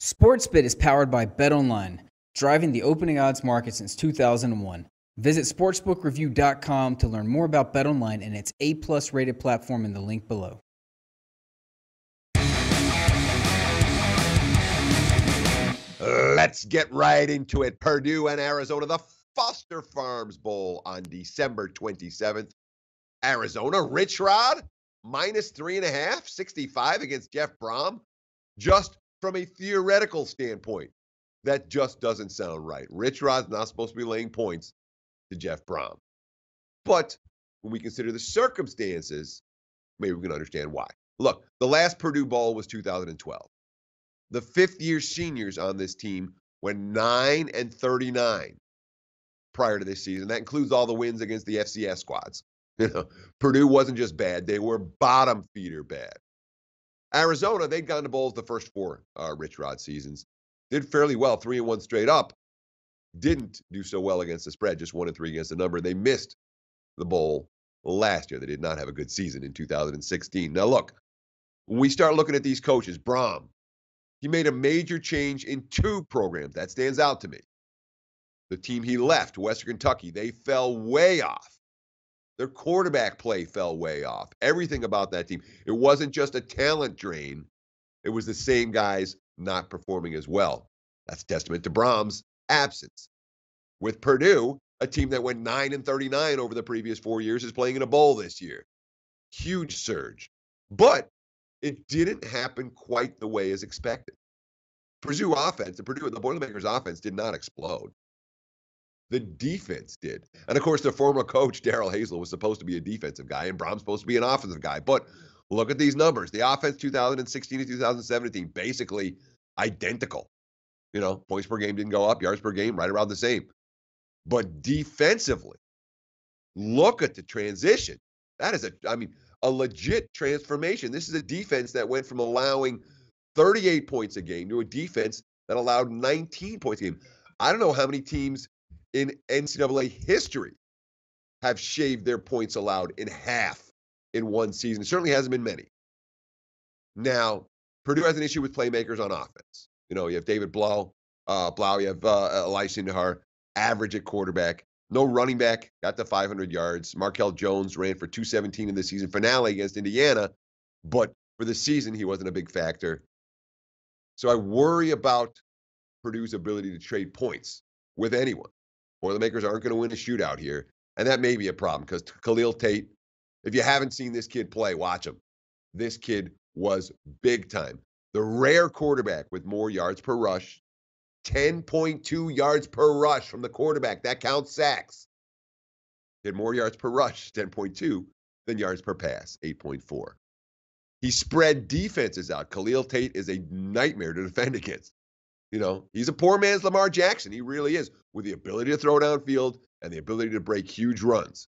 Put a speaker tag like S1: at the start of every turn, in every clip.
S1: SportsBit is powered by BetOnline, driving the opening odds market since 2001. Visit sportsbookreview.com to learn more about BetOnline and its A+ rated platform in the link below.
S2: Let's get right into it. Purdue and Arizona, the Foster Farms Bowl on December 27th. Arizona, Rich Rod, -3.5, 65 against Jeff Brom. Just from a theoretical standpoint, that just doesn't sound right. Rich Rod's not supposed to be laying points to Jeff Brom. But when we consider the circumstances, maybe we can understand why. Look, the last Purdue Bowl was 2012. The fifth-year seniors on this team went 9-39 prior to this season. That includes all the wins against the FCS squads. Purdue wasn't just bad. They were bottom feeder bad. Arizona, they'd gone to bowls the first four Rich Rod seasons. Did fairly well, 3-1 straight up. Didn't do so well against the spread, just 1-3 against the number. They missed the bowl last year. They did not have a good season in 2016. Now, look, when we start looking at these coaches, Brom, he made a major change in two programs. That stands out to me. The team he left, Western Kentucky, they fell way off. Their quarterback play fell way off. Everything about that team. It wasn't just a talent drain. It was the same guys not performing as well. That's a testament to Brom's absence. With Purdue, a team that went 9-39 over the previous 4 years, is playing in a bowl this year. Huge surge. But it didn't happen quite the way as expected. Purdue offense, the Boilermakers offense did not explode. The defense did. And of course, the former coach, Darrell Hazell, was supposed to be a defensive guy, and Brom's supposed to be an offensive guy. But look at these numbers. The offense 2016 to 2017, basically identical. Points per game didn't go up, yards per game right around the same. But defensively, look at the transition. That is a legit transformation. This is a defense that went from allowing 38 points a game to a defense that allowed 19 points a game. I don't know how many teams in NCAA history have shaved their points allowed in half in one season. It certainly hasn't been many. Now, Purdue has an issue with playmakers on offense. You have David Blau, you have Elisha Nahar, average at quarterback. No running back, got to 500 yards. Markel Jones ran for 217 in the season finale against Indiana, but for the season, he wasn't a big factor. So I worry about Purdue's ability to trade points with anyone. Boilermakers aren't going to win a shootout here, and that may be a problem because Khalil Tate, if you haven't seen this kid play, watch him. This kid was big time. The rare quarterback with more yards per rush, 10.2 yards per rush from the quarterback. That counts sacks. He had more yards per rush, 10.2, than yards per pass, 8.4. He spread defenses out. Khalil Tate is a nightmare to defend against. He's a poor man's Lamar Jackson. He really is, with the ability to throw downfield and the ability to break huge runs.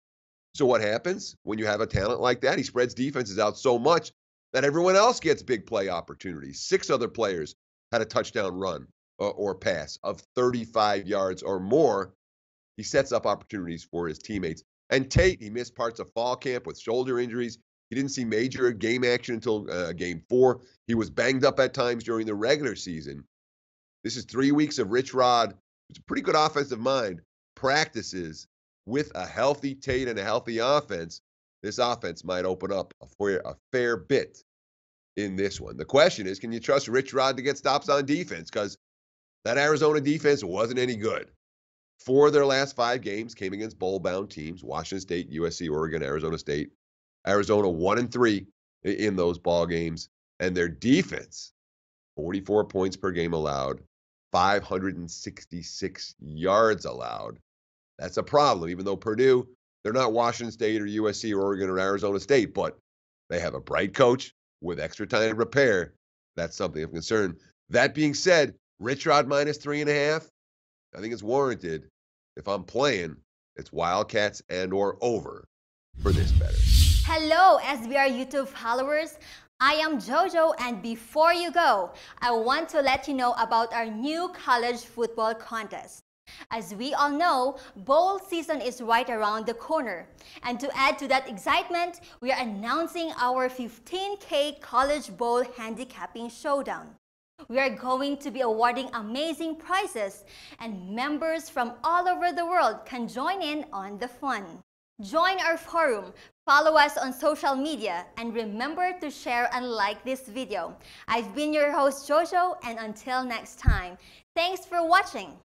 S2: So what happens when you have a talent like that? He spreads defenses out so much that everyone else gets big play opportunities. 6 other players had a touchdown run or pass of 35 yards or more. He sets up opportunities for his teammates. And Tate, he missed parts of fall camp with shoulder injuries. He didn't see major game action until game 4. He was banged up at times during the regular season. This is 3 weeks of Rich Rod, who's a pretty good offensive mind, practices with a healthy Tate and a healthy offense. This offense might open up a fair bit in this one. The question is, can you trust Rich Rod to get stops on defense? Because that Arizona defense wasn't any good. 4 of their last 5 games came against bowl-bound teams: Washington State, USC, Oregon, Arizona State. Arizona 1-3 in those ball games. And their defense, 44 points per game allowed, 566 yards allowed. That's a problem, even though Purdue, they're not Washington State or USC or Oregon or Arizona State, but they have a bright coach with extra time to prepare. That's something of concern. That being said, Rich Rod -3.5, I think it's warranted. If I'm playing, it's Wildcats and or over for this better.
S3: Hello, SBR YouTube followers. I am Jojo, and before you go, I want to let you know about our new college football contest. As we all know, bowl season is right around the corner. And to add to that excitement, we are announcing our 15K College Bowl Handicapping Showdown. We are going to be awarding amazing prizes, and members from all over the world can join in on the fun. Join our forum, follow us on social media, and remember to share and like this video. I've been your host Jojo, and until next time, thanks for watching.